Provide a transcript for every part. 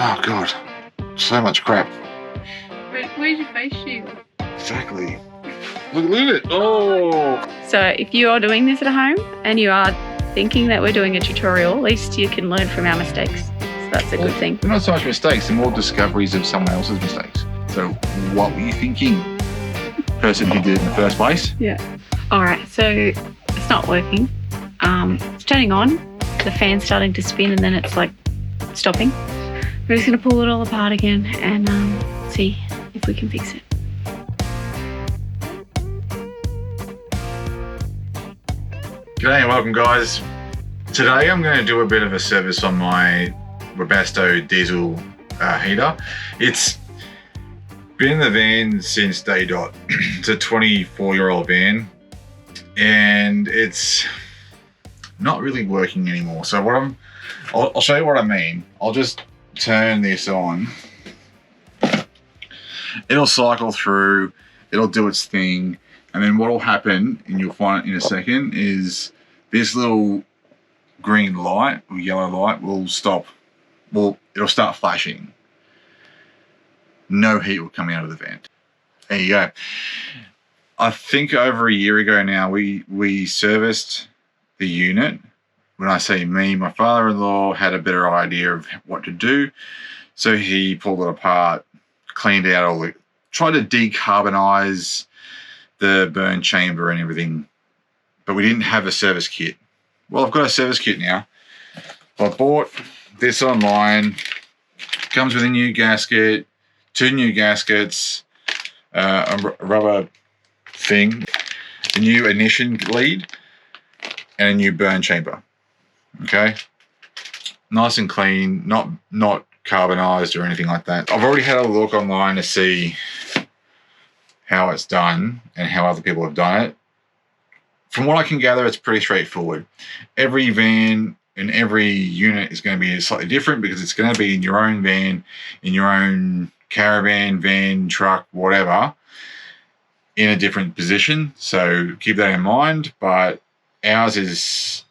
Oh God, so much crap. But where's your face shield? Exactly. Look at it. Oh. So if you are doing this at home and you are thinking that we're doing a tutorial, at least you can learn from our mistakes. So that's a good thing. They're not so much mistakes, they're more discoveries of someone else's mistakes. So what were you thinking, person who did it in the first place? Yeah. All right, so it's not working. It's turning on, the fan's starting to spin, and then it's like stopping. We're just gonna pull it all apart again and see if we can fix it. G'day and welcome guys. Today I'm going to do a bit of a service on my Webasto Diesel Heater. It's been in the van since day dot. It's a 24-year-old van and it's not really working anymore. So what I'll show you what I mean. I'll just turn this on. It'll cycle through, it'll do its thing. And then what will happen, and you'll find it in a second, is this little green light or yellow light will stop. Well, it'll start flashing. No heat will come out of the vent. There you go. I think over a year ago now, we serviced the unit. When I say me, my father-in-law had a better idea of what to do. So he pulled it apart, cleaned out all the, tried to decarbonize the burn chamber and everything, but we didn't have a service kit. Well, I've got a service kit now. I bought this online. Comes with a new gasket, 2 new gaskets, a rubber thing, a new ignition lead, and a new burn chamber. Okay, nice and clean, not carbonized or anything like that. I've already had a look online to see how it's done and how other people have done it. From what I can gather, it's pretty straightforward. Every van and every unit is going to be slightly different because it's going to be in your own van, in your own caravan, van, truck, whatever, in a different position. So keep that in mind. But ours is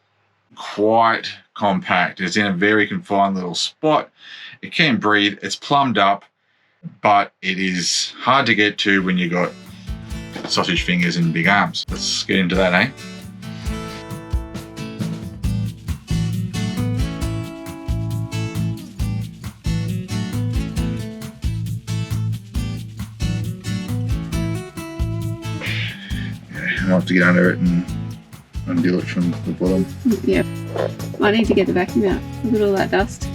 quite compact. It's in a very confined little spot. It can breathe. It's plumbed up, but it is hard to get to when you got sausage fingers and big arms. Let's get into that, eh? Yeah, I'll have to get under it and undo it from the bottom. Yep. I need to get the vacuum out. Look at all that dust.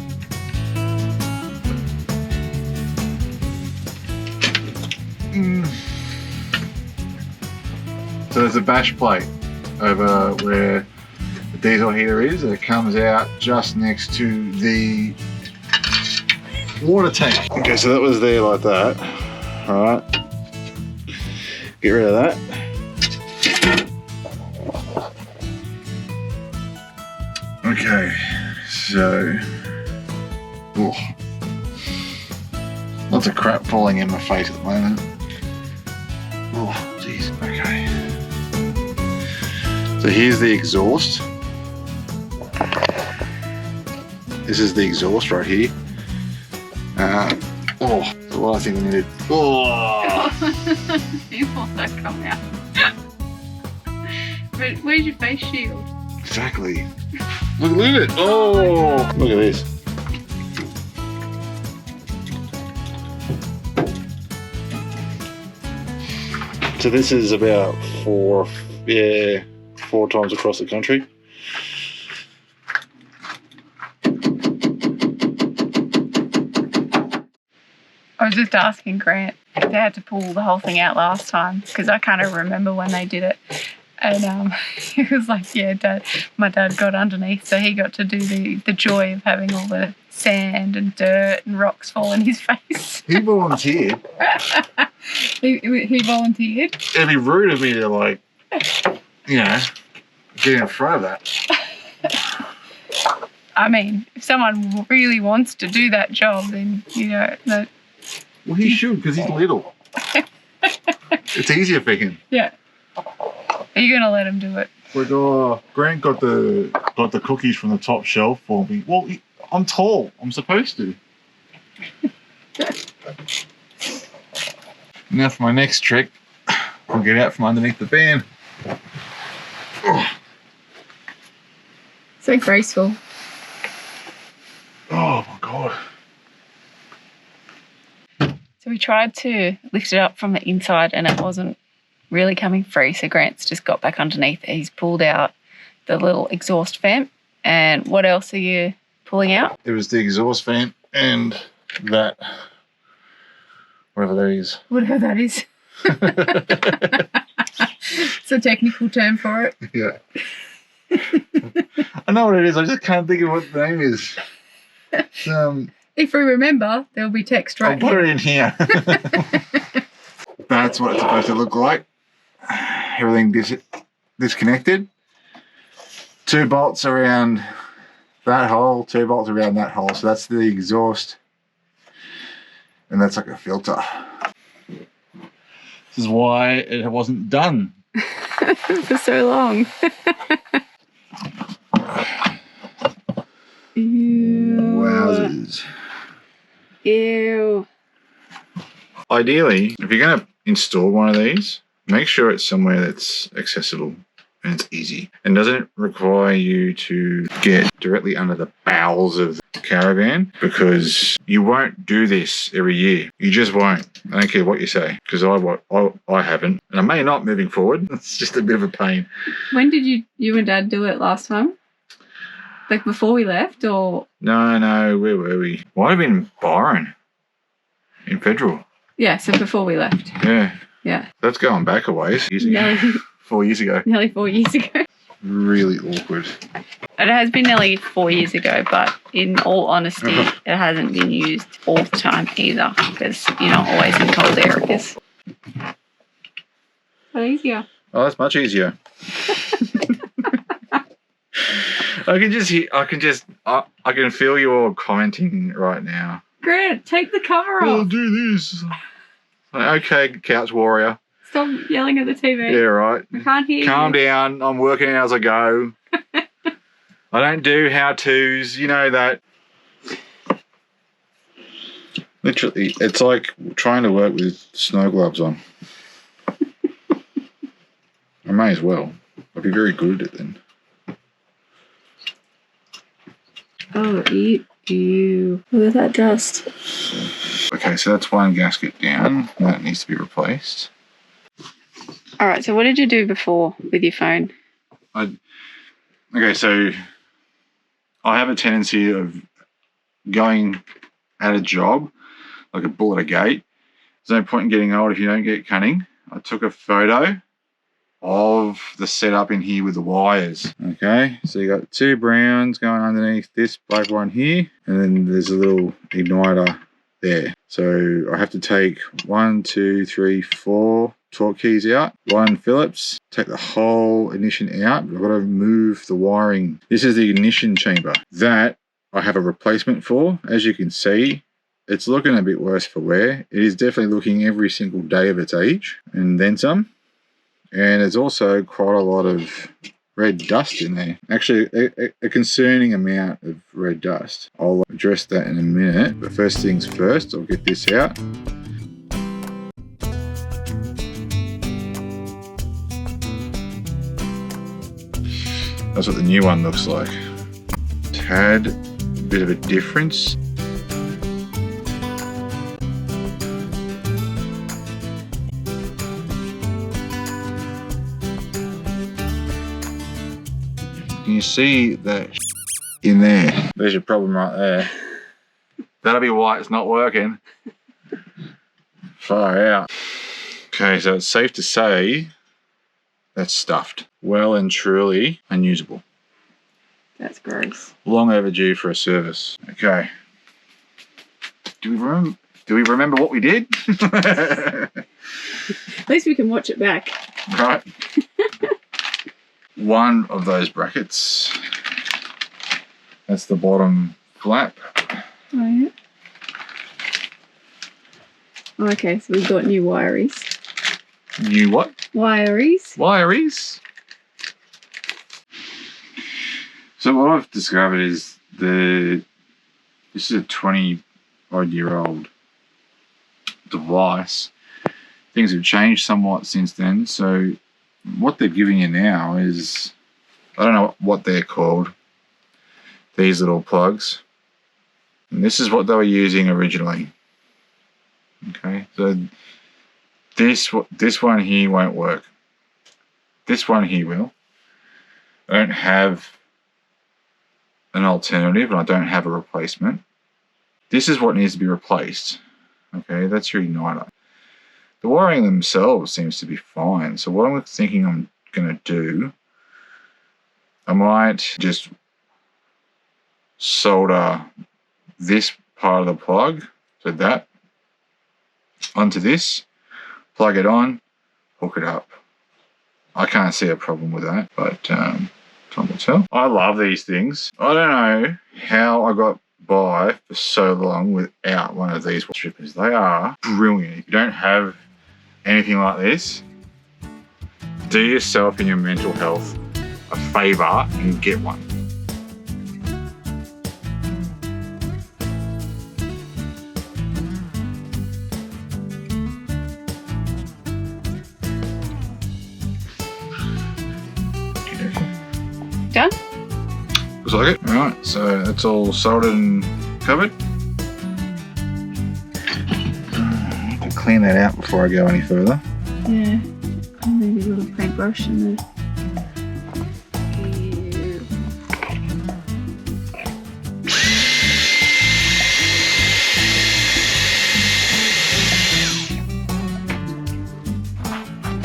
So there's a bash plate over where the diesel heater is, and it comes out just next to the water tank. Okay, so that was there like that. All right, get rid of that. Okay, so lots of crap falling in my face at the moment. Oh, jeez. Okay. So here's the exhaust. This is the exhaust right here. So what I think we need to. You want that come out. But where's your face shield? Exactly. Look at it. Oh, look at this. So this is about 4 times across the country. I was just asking Grant if they had to pull the whole thing out last time because I kind of remember when they did it. And he was like, yeah, Dad, my dad got underneath, so he got to do the joy of having all the sand and dirt and rocks fall in his face. He volunteered. He volunteered? It'd be rude of me to, like, you know, get in front of that. I mean, if someone really wants to do that job, then, you know, that. Well, he should, because he's little. It's easier for him. Yeah. Are you gonna let him do it? Like, Grant got the cookies from the top shelf for me. Well, I'm tall. I'm supposed to. Now for my next trick, I'll get out from underneath the van. Oh. So graceful. Oh my God. So we tried to lift it up from the inside and it wasn't really coming free. So Grant's just got back underneath. He's pulled out the little exhaust vent. And what else are you pulling out? It was the exhaust vent and that, whatever that is. Whatever that is. It's a technical term for it. Yeah. I know what it is. I just can't think of what the name is. If we remember, there'll be text right I'll put it in here. That's what it's supposed to look like. Everything disconnected. 2 bolts around that hole, 2 bolts around that hole. So that's the exhaust. And that's like a filter. This is why it wasn't done for so long. Ew. Wowzers. Ew. Ideally, if you're going to install one of these, make sure it's somewhere that's accessible and it's easy and doesn't require you to get directly under the bowels of the caravan, because you won't do this every year. You just won't. I don't care what you say, because I haven't, and I may not moving forward. It's just a bit of a pain. When did you and Dad do it last time? Like before we left, or? No, where were we? Might have been in Byron, in Federal. Yeah, so before we left. Yeah. That's going back a ways. 4 years ago. Nearly 4 years ago. Really awkward. It has been nearly 4 years ago, but in all honesty, it hasn't been used all the time either, because you're not always in cold areas. But easier. Oh, that's much easier. I can feel you all commenting right now. Grant, take the cover off. I'll do this. Okay, couch warrior. Stop yelling at the TV. Yeah, right. I can't hear you. Calm down. I'm working as I go. I don't do how-tos. You know that. Literally, it's like trying to work with snow gloves on. I may as well. I'd be very good at it then. Oh, ew. Look at that dust. Okay, so that's one gasket down. That needs to be replaced. All right, so what did you do before with your phone? Okay, so I have a tendency of going at a job like a bull at a gate. There's no point in getting old if you don't get cunning. I took a photo of the setup in here with the wires. Okay, so you got 2 browns going underneath this black one here, and then there's a little igniter there. So I have to take 1, 2, 3, 4 torque keys out, 1 Phillips, take the whole ignition out. I've got to move the wiring. This is the ignition chamber that I have a replacement for. As you can see, it's looking a bit worse for wear. It is definitely looking every single day of its age and then some. And there's also quite a lot of red dust in there. Actually, a concerning amount of red dust. I'll address that in a minute, but first things first, I'll get this out. That's what the new one looks like. Tad bit of a difference. Can you see that in there? There's your problem right there. That'll be why it's not working. Far out. Okay, so it's safe to say that's stuffed. Well and truly unusable. That's gross. Long overdue for a service. Okay. Do we remember what we did? At least we can watch it back. Right. One of those brackets. That's the bottom flap. Oh, yeah. Okay, so we've got new wiries. New what? Wiries. Wiries. So what I've discovered is this is a 20 odd year old device. Things have changed somewhat since then. So what they're giving you now is, I don't know what they're called, these little plugs. And this is what they were using originally. Okay, so this one here won't work. This one here will. I don't have an alternative and I don't have a replacement. This is what needs to be replaced. Okay, that's your igniter. The wiring themselves seems to be fine. So what I'm thinking I'm going to do, I might just solder this part of the plug, so that, onto this, plug it on, hook it up. I can't see a problem with that, but time will tell. I love these things. I don't know how I got by for so long without one of these strippers. They are brilliant. If you don't have anything like this, do yourself and your mental health a favour and get one. Done? Looks like it. Alright, so that's all soldered and covered. I'll clean that out before I go any further. Yeah. Maybe a little paintbrush in there.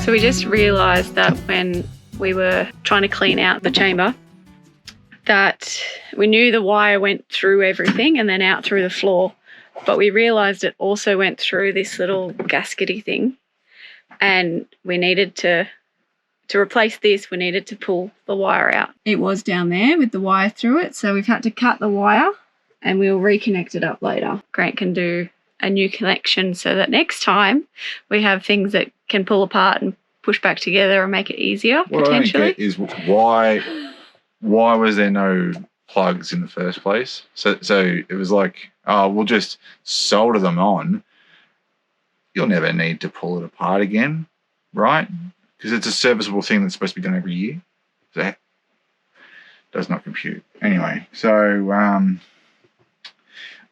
So we just realised that when we were trying to clean out the chamber, that we knew the wire went through everything and then out through the floor, but we realised it also went through this little gaskety thing, and we needed to replace this, we needed to pull the wire out. It was down there with the wire through it, so we've had to cut the wire and we'll reconnect it up later. Grant can do a new connection so that next time we have things that can pull apart and push back together and make it easier, potentially. What I don't get is why was there no plugs in the first place? So it was like, oh, we'll just solder them on. You'll never need to pull it apart again, right? Because it's a serviceable thing that's supposed to be done every year. So that does not compute. Anyway, so I'm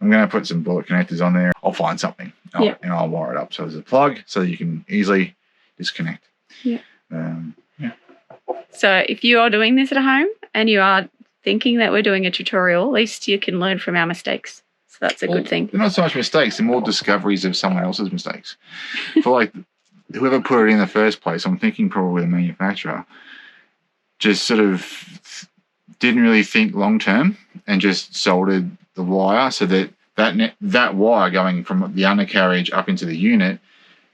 going to put some bullet connectors on there. I'll find something and I'll wire it up. So there's a plug so that you can easily disconnect. Yeah. Yeah. So if you are doing this at home and you are thinking that we're doing a tutorial, at least you can learn from our mistakes. So that's a good thing. They're not so much mistakes, they're more discoveries of someone else's mistakes. For like whoever put it in the first place, I'm thinking probably the manufacturer, just sort of didn't really think long term and just soldered the wire so that wire going from the undercarriage up into the unit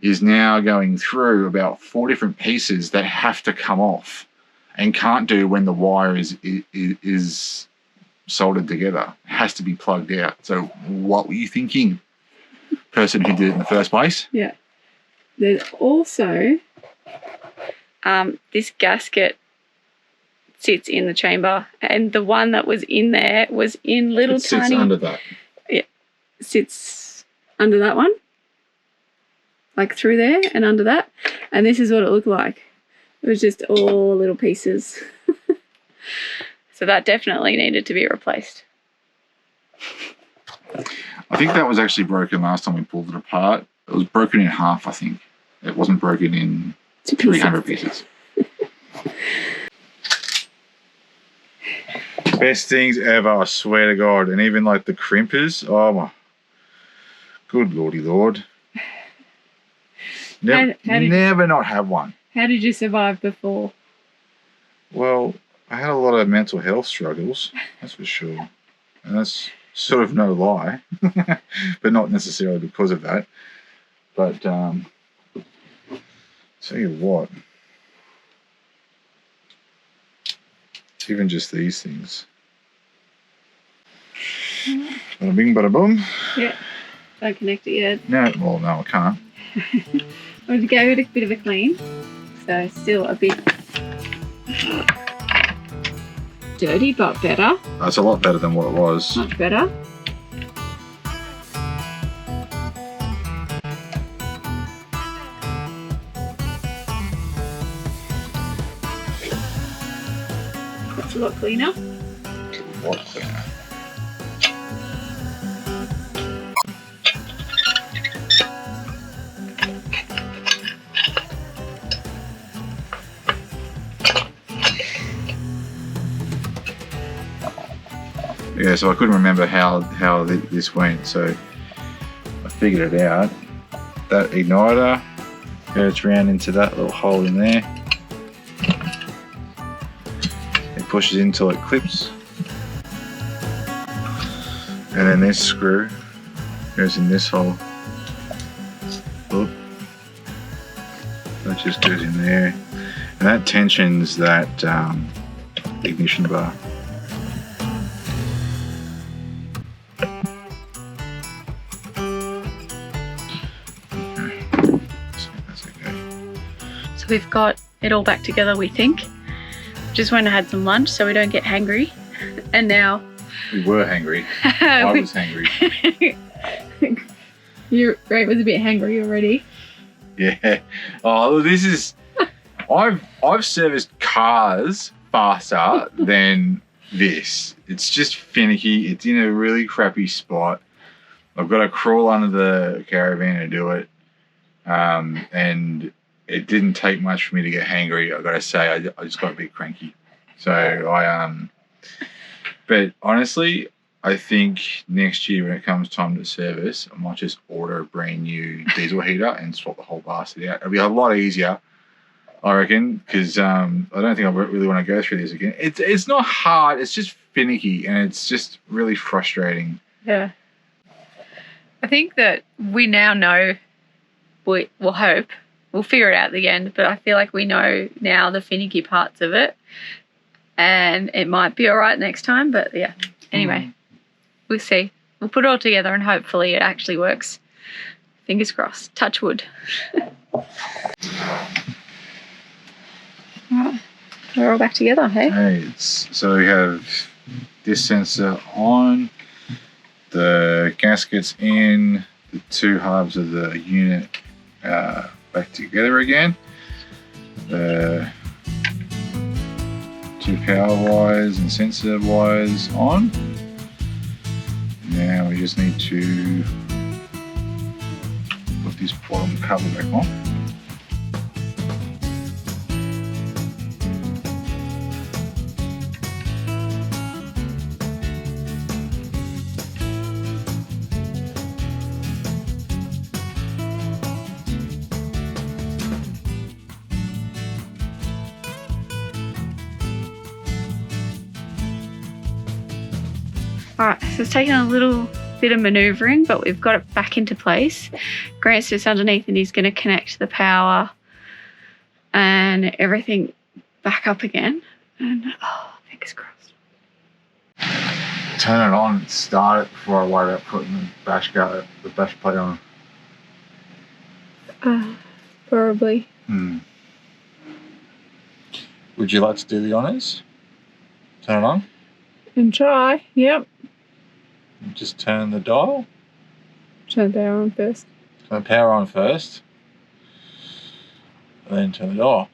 is now going through about 4 different pieces that have to come off and can't do when the wire is soldered together. It has to be plugged out. So what were you thinking, person who did it in the first place? Yeah. There's also this gasket sits in the chamber, and the one that was in there was in little tiny... It sits under that. Yeah. Sits under that one. Like through there and under that. And this is what it looked like. It was just all little pieces. So that definitely needed to be replaced. I think that was actually broken last time we pulled it apart. It was broken in half, I think. It wasn't broken in 300 pieces. Best things ever, I swear to God. And even like the crimpers. Oh my. Good lordy lord. Never not have one. How did you survive before? Well, I had a lot of mental health struggles, that's for sure. And that's sort of no lie, but not necessarily because of that. But tell you what, even just these things. Bada bing, bada boom. Yeah, don't connect it yet. No, well, no, I can't. We gave it a bit of a clean, so still a bit dirty, but better. That's a lot better than what it was. Much better. lot cleaner. Yeah, so I couldn't remember how this went, so I figured it out. That igniter goes around into that little hole in there. It pushes in until it clips. And then this screw goes in this hole. Oop. That just goes in there. And that tensions that ignition bar. So we've got it all back together, we think. Just went and had some lunch so we don't get hangry. And now... We were hangry. I was hangry. Ray was a bit hangry already. Yeah. Oh, this is... I've serviced cars faster than this. It's just finicky. It's in a really crappy spot. I've got to crawl under the caravan to do it. And it didn't take much for me to get hangry. I've got to say, I just got a bit cranky. So but honestly, I think next year when it comes time to service, I might just order a brand new diesel heater and swap the whole bastard out. It'll be a lot easier, I reckon, because I don't think I really want to go through this again. It's not hard, it's just finicky, and it's just really frustrating. Yeah. I think that we now know, we'll hope, we'll figure it out at the end, but I feel like we know now the finicky parts of it, and it might be all right next time, but yeah. Anyway, we'll see. We'll put it all together and hopefully it actually works. Fingers crossed. Touch wood. Alright, we're all back together, hey? Hey, so we have this sensor on, the gaskets in, the two halves of the unit back together again, the two power wires and sensor wires on. Now we just need to put this bottom cover back on. Alright, so it's taken a little bit of manoeuvring, but we've got it back into place. Grant's just underneath and he's going to connect the power and everything back up again. And fingers crossed. Turn it on, start it before I worry about putting the bash plate on. Probably. Would you like to do the honours? Turn it on? And try, yep. Just turn the dial. Turn the power on first. Turn the power on first. And then turn the dial.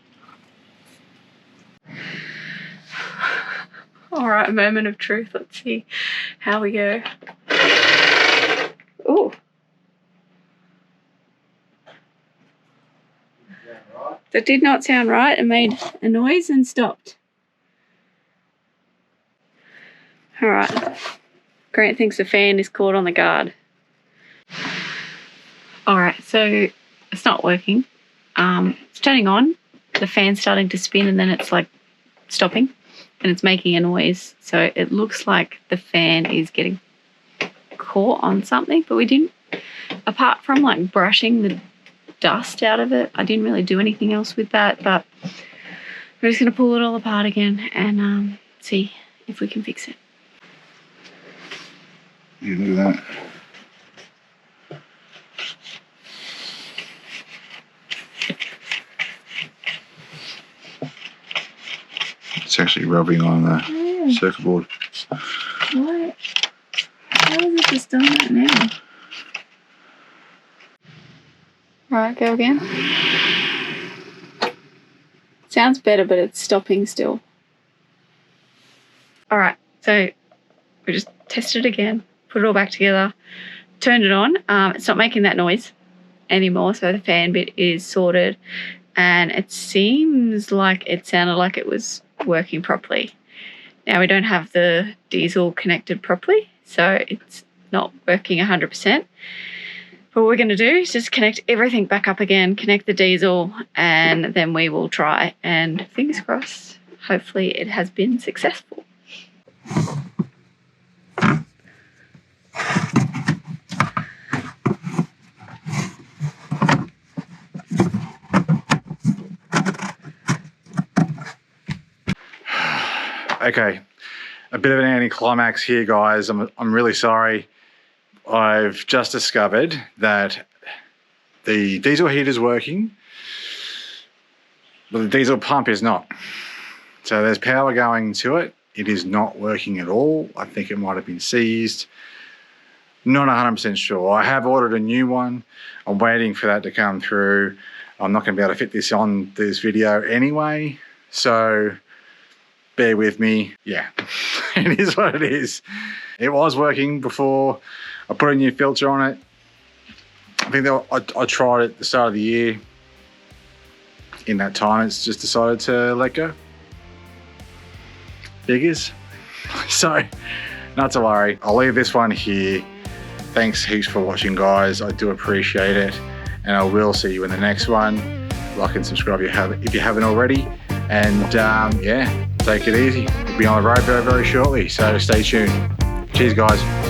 Alright, a moment of truth. Let's see how we go. Ooh. That did not sound right. It made a noise and stopped. Alright. Grant thinks the fan is caught on the guard. Alright, so it's not working. It's turning on. The fan's starting to spin and then it's like stopping and it's making a noise. So it looks like the fan is getting caught on something, but we didn't, apart from like brushing the dust out of it, I didn't really do anything else with that, but we're just going to pull it all apart again and see if we can fix it. You look at that. It's actually rubbing on the circuit board. What? How is it just done that now? Alright, go again. Sounds better, but it's stopping still. All right, so we just tested it again, put it all back together, turned it on. It's not making that noise anymore, so the fan bit is sorted, and it seems like it sounded like it was working properly. Now we don't have the diesel connected properly, so it's not working 100%. But what we're going to do is just connect everything back up again, connect the diesel, and then we will try, and fingers crossed, hopefully it has been successful. Okay, a bit of an anticlimax here, guys. I'm really sorry. I've just discovered that the diesel heater is working, but the diesel pump is not. So there's power going to it. It is not working at all. I think it might have been seized. Not 100% sure. I have ordered a new one. I'm waiting for that to come through. I'm not going to be able to fit this on this video anyway, so bear with me. Yeah, it is what it is. It was working before I put a new filter on it. I think I tried it at the start of the year. In that time, it's just decided to let go. Figures. So, not to worry. I'll leave this one here. Thanks heaps for watching, guys. I do appreciate it. And I will see you in the next one. Like and subscribe if you haven't already. And yeah, take it easy. We'll be on the road very, very shortly. So stay tuned. Cheers, guys.